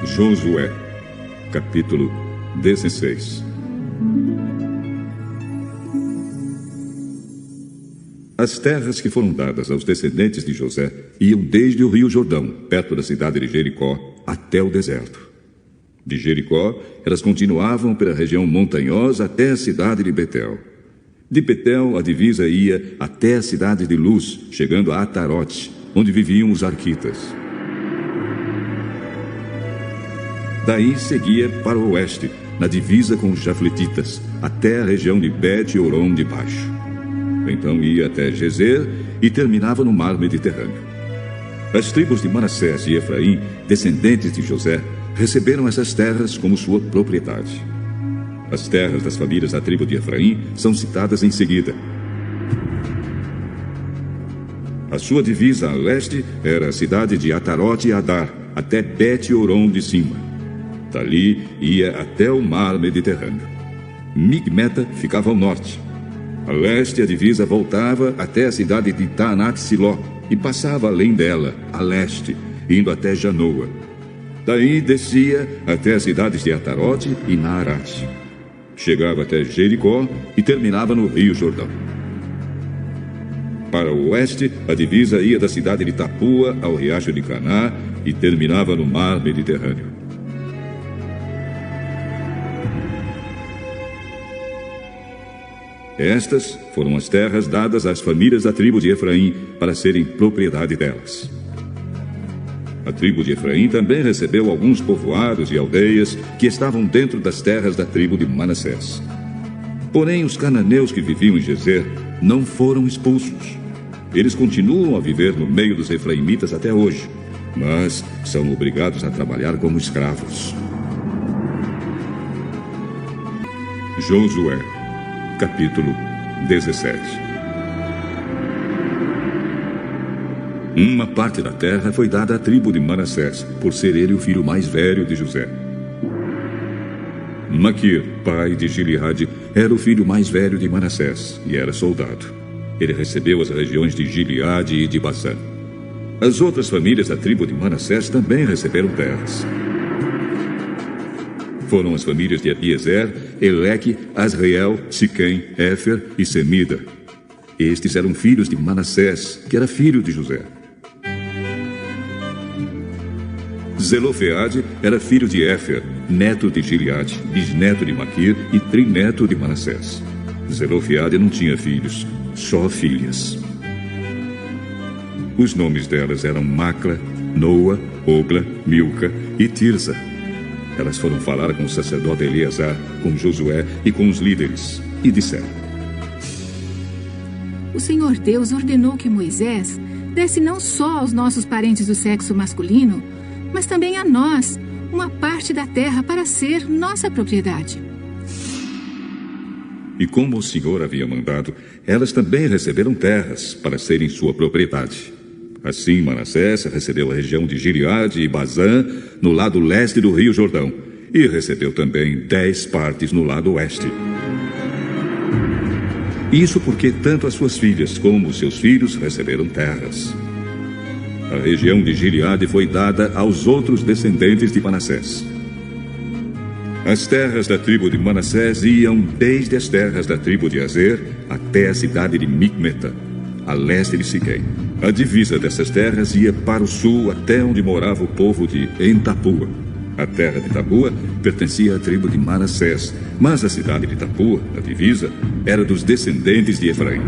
Josué, capítulo 16. As terras que foram dadas aos descendentes de José iam desde o rio Jordão, perto da cidade de Jericó, até o deserto. De Jericó, elas continuavam pela região montanhosa até a cidade de Betel. De Betel, a divisa ia até a cidade de Luz, chegando a Atarote, onde viviam os arquitas. Daí seguia para o oeste, na divisa com os jafletitas, até a região de Bet-Horon de baixo. Então ia até Gezer e terminava no mar Mediterrâneo. As tribos de Manassés e Efraim, descendentes de José, receberam essas terras como sua propriedade. As terras das famílias da tribo de Efraim são citadas em seguida. A sua divisa a leste era a cidade de Atarote e Adar, até Bet-Horon de cima. Dali ia até o mar Mediterrâneo. Migmeta ficava ao norte. A leste, a divisa voltava até a cidade de Taanat-Siló e passava além dela, a leste, indo até Janoa. Daí descia até as cidades de Atarote e Naarate. Chegava até Jericó e terminava no rio Jordão. Para o oeste, a divisa ia da cidade de Tapua ao riacho de Caná e terminava no mar Mediterrâneo. Estas foram as terras dadas às famílias da tribo de Efraim para serem propriedade delas. A tribo de Efraim também recebeu alguns povoados e aldeias que estavam dentro das terras da tribo de Manassés. Porém, os cananeus que viviam em Gezer não foram expulsos. Eles continuam a viver no meio dos efraimitas até hoje, mas são obrigados a trabalhar como escravos. Josué, capítulo 17. Uma parte da terra foi dada à tribo de Manassés, por ser ele o filho mais velho de José. Maquir, pai de Gileade, era o filho mais velho de Manassés e era soldado. Ele recebeu as regiões de Gileade e de Bazã. As outras famílias da tribo de Manassés também receberam terras. Foram as famílias de Abiezer, Eleque, Asriel, Siquém, Éfer e Semida. Estes eram filhos de Manassés, que era filho de José. Zelofeade era filho de Éfer, neto de Gileade, bisneto de Maquir e trineto de Manassés. Zelofeade não tinha filhos, só filhas. Os nomes delas eram Macla, Noa, Ogla, Milca e Tirza. Elas foram falar com o sacerdote Eleazar, com Josué e com os líderes, e disseram: O Senhor Deus ordenou que Moisés desse não só aos nossos parentes do sexo masculino, mas também a nós uma parte da terra para ser nossa propriedade. E como o Senhor havia mandado, elas também receberam terras para serem sua propriedade. Assim, Manassés recebeu a região de Gileade e Bazã, no lado leste do rio Jordão, e recebeu também 10 partes no lado oeste. Isso porque tanto as suas filhas como os seus filhos receberam terras. A região de Gileade foi dada aos outros descendentes de Manassés. As terras da tribo de Manassés iam desde as terras da tribo de Azer até a cidade de Micmeta, a leste de Siquém. A divisa dessas terras ia para o sul até onde morava o povo de Entapua. A terra de Tapua pertencia à tribo de Manassés, mas a cidade de Tapua, a divisa, era dos descendentes de Efraim.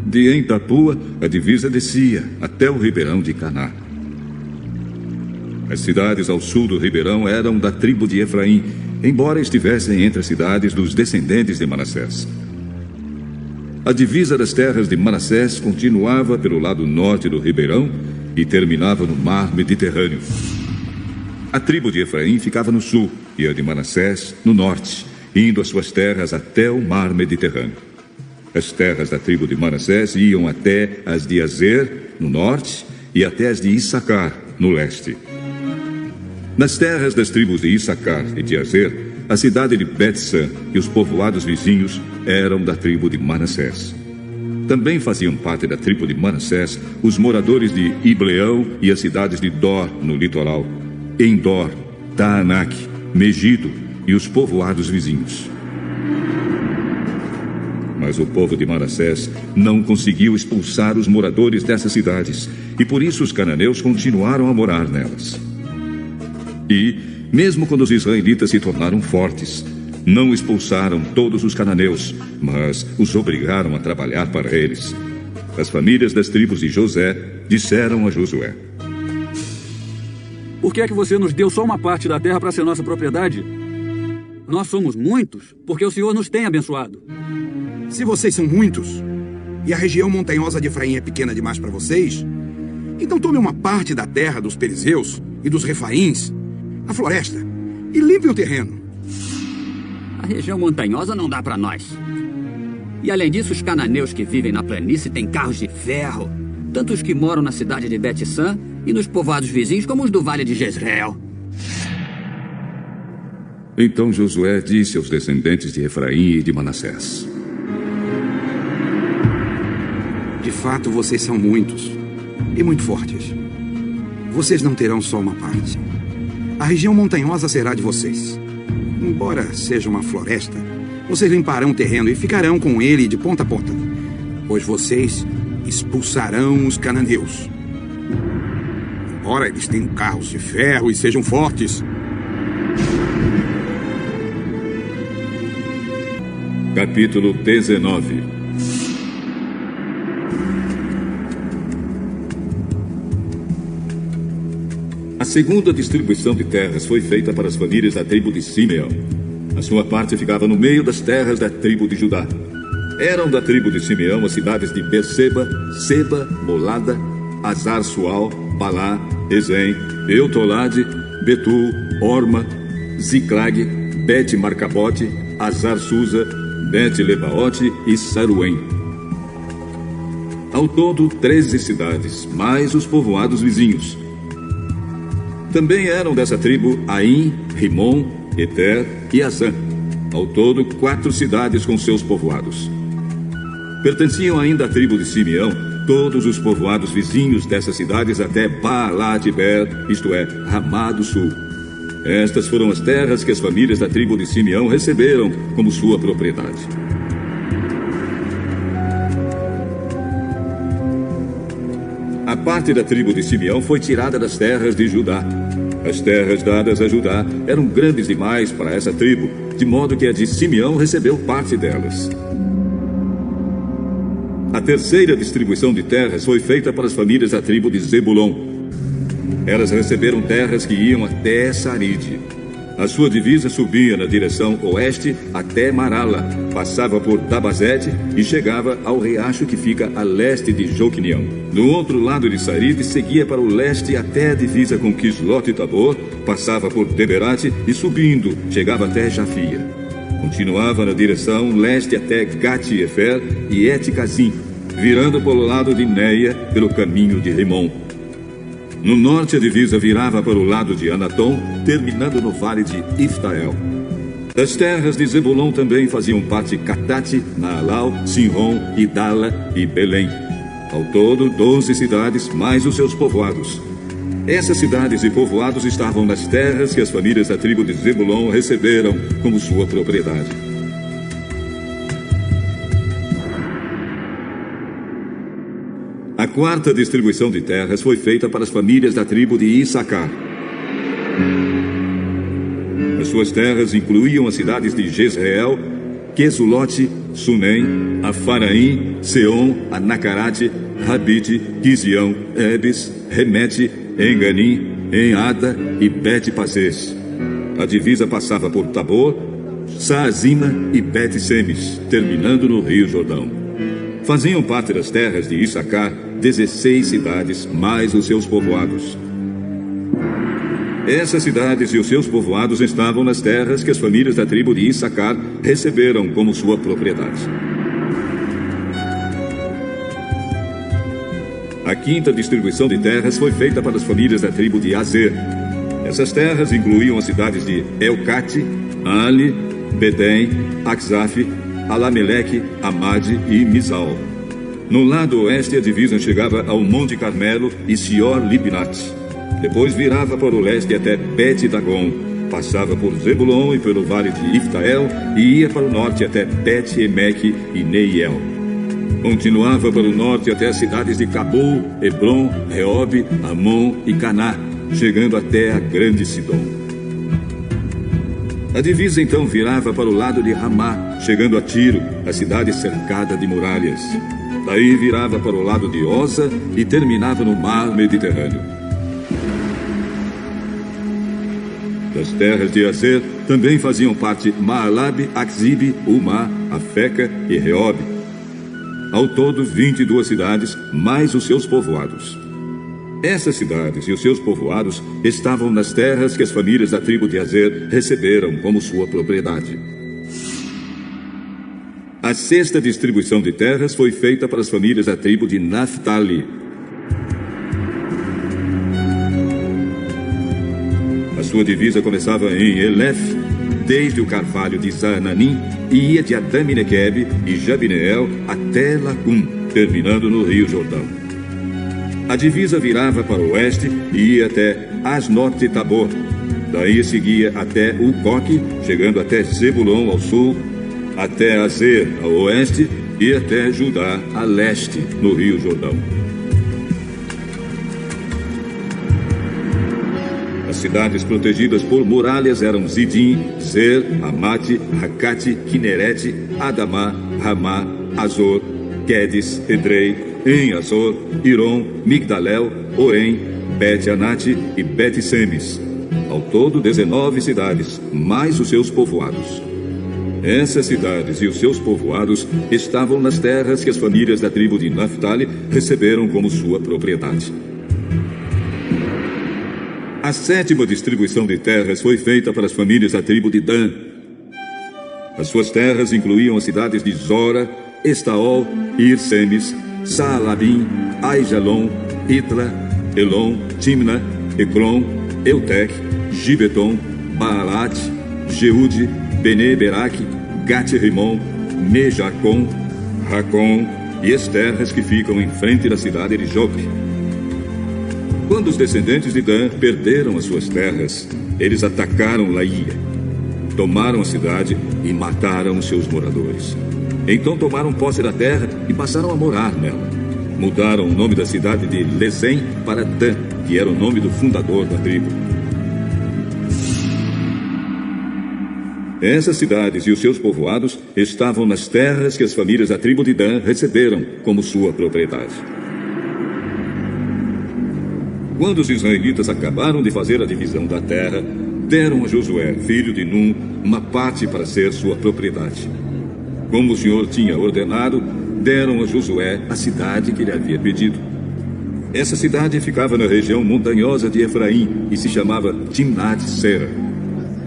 De Entapua, a divisa descia até o ribeirão de Caná. As cidades ao sul do ribeirão eram da tribo de Efraim, embora estivessem entre as cidades dos descendentes de Manassés. A divisa das terras de Manassés continuava pelo lado norte do ribeirão e terminava no mar Mediterrâneo. A tribo de Efraim ficava no sul e a de Manassés no norte, indo às suas terras até o mar Mediterrâneo. As terras da tribo de Manassés iam até as de Azer, no norte, e até as de Issacar, no leste. Nas terras das tribos de Issacar e de Azer, a cidade de Bet-San e os povoados vizinhos eram da tribo de Manassés. Também faziam parte da tribo de Manassés os moradores de Ibleão e as cidades de Dor, no litoral, Endor, Taanac, Megido e os povoados vizinhos. Mas o povo de Manassés não conseguiu expulsar os moradores dessas cidades, e por isso os cananeus continuaram a morar nelas. E, mesmo quando os israelitas se tornaram fortes, não expulsaram todos os cananeus, mas os obrigaram a trabalhar para eles. As famílias das tribos de José disseram a Josué: Por que é que você nos deu só uma parte da terra para ser nossa propriedade? Nós somos muitos, porque o Senhor nos tem abençoado. Se vocês são muitos, e a região montanhosa de Efraim é pequena demais para vocês, então tome uma parte da terra dos perizeus e dos refaíns, a floresta, e limpem o terreno. A região montanhosa não dá para nós. E além disso, os cananeus que vivem na planície têm carros de ferro, tanto os que moram na cidade de Bet-San e nos povoados vizinhos, como os do Vale de Jezreel. Então Josué disse aos descendentes de Efraim e de Manassés: De fato, vocês são muitos e muito fortes. Vocês não terão só uma parte. A região montanhosa será de vocês. Embora seja uma floresta, vocês limparão o terreno e ficarão com ele de ponta a ponta, pois vocês expulsarão os cananeus. Embora eles tenham carros de ferro e sejam fortes. Capítulo 19. A segunda distribuição de terras foi feita para as famílias da tribo de Simeão. A sua parte ficava no meio das terras da tribo de Judá. Eram da tribo de Simeão as cidades de Berseba, Seba, Molada, Azar-Sual, Balá, Ezem, Eutolade, Betul, Orma, Ziclag, Bet-Marcabote, Azar-Susa, Bet-Lebaote e Saruém. Ao todo, 13 cidades, mais os povoados vizinhos. Também eram dessa tribo Aim, Rimon, Eter e Azã. Ao todo, 4 cidades com seus povoados. Pertenciam ainda à tribo de Simeão todos os povoados vizinhos dessas cidades até Baalat-ber, isto é, Ramá do Sul. Estas foram as terras que as famílias da tribo de Simeão receberam como sua propriedade. A parte da tribo de Simeão foi tirada das terras de Judá. As terras dadas a Judá eram grandes demais para essa tribo, de modo que a de Simeão recebeu parte delas. A terceira distribuição de terras foi feita para as famílias da tribo de Zebulon. Elas receberam terras que iam até Saride. A sua divisa subia na direção oeste até Marala, passava por Dabazete e chegava ao riacho que fica a leste de Joquinião. No outro lado de Saride, seguia para o leste até a divisa com Quislot-Tabor, passava por Deberate e subindo, chegava até Jafia. Continuava na direção leste até Gati-Efer e Et-Cazim, virando pelo lado de Neia, pelo caminho de Rimon. No norte, a divisa virava para o lado de Anatom, terminando no vale de Iftael. Das terras de Zebulon também faziam parte Catate, Naalau, Sinron, Idala e Belém. Ao todo, 12 cidades, mais os seus povoados. Essas cidades e povoados estavam nas terras que as famílias da tribo de Zebulon receberam como sua propriedade. A quarta distribuição de terras foi feita para as famílias da tribo de Issacar. As suas terras incluíam as cidades de Jezreel, Quesulote, Sunem, Afaraim, Seom, Anacarate, Rabite, Quizião, Ebes, Remete, Enganim, Enada e Bet-Pazes. A divisa passava por Tabor, Saazima e Bet-Semes, terminando no Rio Jordão. Faziam parte das terras de Issacar 16 cidades, mais os seus povoados. Essas cidades e os seus povoados estavam nas terras que as famílias da tribo de Issacar receberam como sua propriedade. A quinta distribuição de terras foi feita para as famílias da tribo de Azer. Essas terras incluíam as cidades de Elcate, Ali, Bedém, Axaf, Alameleque, Amade e Mizal. No lado oeste, a divisa chegava ao Monte Carmelo e Sior Libnat. Depois virava para o leste até Bet-Dagon, passava por Zebulon e pelo vale de Iftael e ia para o norte até Bet-Emeque e Neiel. Continuava para o norte até as cidades de Cabul, Hebron, Reob, Amon e Caná, chegando até a grande Sidom. A divisa então virava para o lado de Ramá, chegando a Tiro, a cidade cercada de muralhas. Daí virava para o lado de Oza e terminava no mar Mediterrâneo. Das terras de Azer também faziam parte Maalab, Aczib, Umá, Afeca e Reob. Ao todo, 22 cidades, mais os seus povoados. Essas cidades e os seus povoados estavam nas terras que as famílias da tribo de Azer receberam como sua propriedade. A sexta distribuição de terras foi feita para as famílias da tribo de Naphtali. A sua divisa começava em Elef, desde o carvalho de Zaananim, e ia de Adami-Nequeb e Jabineel até Lacum, terminando no Rio Jordão. A divisa virava para o oeste e ia até Asnote-Tabor. Daí seguia até Ucoque, chegando até Zebulon ao sul, até Azer ao oeste e até Judá a leste, no Rio Jordão. As cidades protegidas por muralhas eram Zidim, Zer, Amate, Racate, Quinerete, Adamá, Ramá, Azor, Quedes, Edrei, em Azor, Irom, Migdalel, Orém, Bet-Anate e Bet-Semes. Ao todo, 19 cidades, mais os seus povoados. Essas cidades e os seus povoados estavam nas terras que as famílias da tribo de Naphtali receberam como sua propriedade. A sétima distribuição de terras foi feita para as famílias da tribo de Dan. As suas terras incluíam as cidades de Zora, Estaol, Ir-Semes, Saalabim, Aijalon, Itla, Elon, Timna, Ecrom, Eutec, Gibeton, Baalat, Jeude, Bene-Beraque, Gat-Rimon, Mejacon, Racon e as terras que ficam em frente da cidade de Jope. Quando os descendentes de Dan perderam as suas terras, eles atacaram Laía, tomaram a cidade e mataram os seus moradores. Então tomaram posse da terra e passaram a morar nela. Mudaram o nome da cidade de Lesem para Dan, que era o nome do fundador da tribo. Essas cidades e os seus povoados estavam nas terras que as famílias da tribo de Dan receberam como sua propriedade. Quando os israelitas acabaram de fazer a divisão da terra, deram a Josué, filho de Num, uma parte para ser sua propriedade. Como o Senhor tinha ordenado, deram a Josué a cidade que ele havia pedido. Essa cidade ficava na região montanhosa de Efraim e se chamava Timnat-Sera.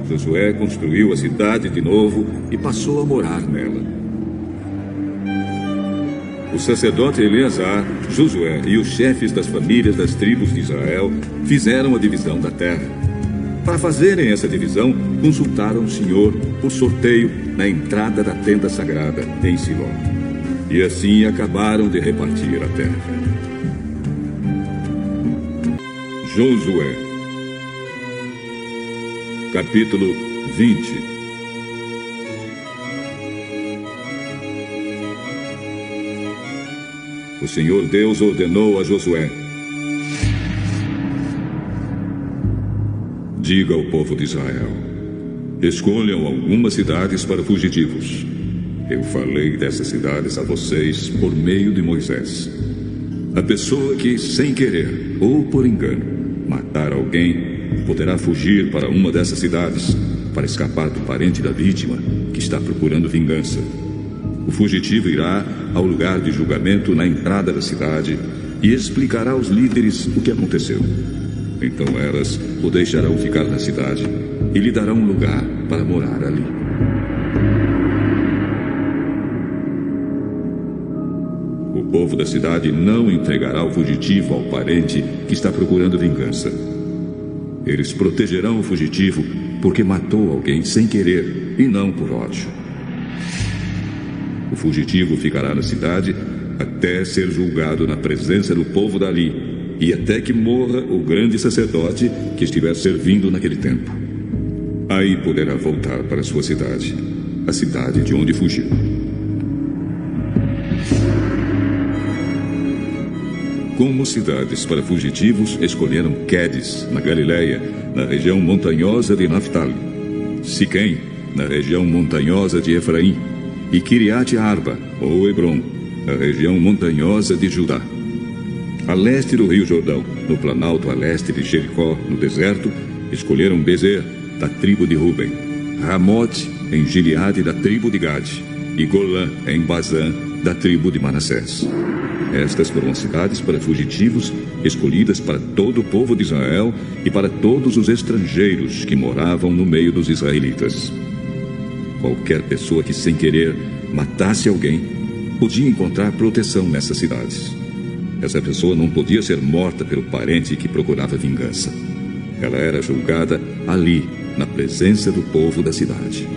Josué construiu a cidade de novo e passou a morar nela. O sacerdote Eleazar, Josué e os chefes das famílias das tribos de Israel fizeram a divisão da terra. Para fazerem essa divisão, consultaram o Senhor por sorteio na entrada da tenda sagrada em Siló. E assim acabaram de repartir a terra. Josué, capítulo 20. O Senhor Deus ordenou a Josué: diga ao povo de Israel: escolham algumas cidades para fugitivos. Eu falei dessas cidades a vocês por meio de Moisés. A pessoa que, sem querer ou por engano, matar alguém, poderá fugir para uma dessas cidades para escapar do parente da vítima que está procurando vingança. O fugitivo irá ao lugar de julgamento na entrada da cidade e explicará aos líderes o que aconteceu. Então elas o deixarão ficar na cidade e lhe darão um lugar para morar ali. O povo da cidade não entregará o fugitivo ao parente que está procurando vingança. Eles protegerão o fugitivo porque matou alguém sem querer e não por ódio. O fugitivo ficará na cidade até ser julgado na presença do povo dali, e até que morra o grande sacerdote que estiver servindo naquele tempo. Aí poderá voltar para sua cidade, a cidade de onde fugiu. Como cidades para fugitivos, escolheram Quedes, na Galileia, na região montanhosa de Naftali, Siquém, na região montanhosa de Efraim, e Kiriat Arba, ou Hebron, na região montanhosa de Judá. A leste do rio Jordão, no planalto a leste de Jericó, no deserto, escolheram Bezer, da tribo de Ruben, Ramote, em Gileade, da tribo de Gade, e Golã, em Bazã, da tribo de Manassés. Estas foram as cidades para fugitivos, escolhidas para todo o povo de Israel e para todos os estrangeiros que moravam no meio dos israelitas. Qualquer pessoa que, sem querer, matasse alguém, podia encontrar proteção nessas cidades. Essa pessoa não podia ser morta pelo parente que procurava vingança. Ela era julgada ali, na presença do povo da cidade.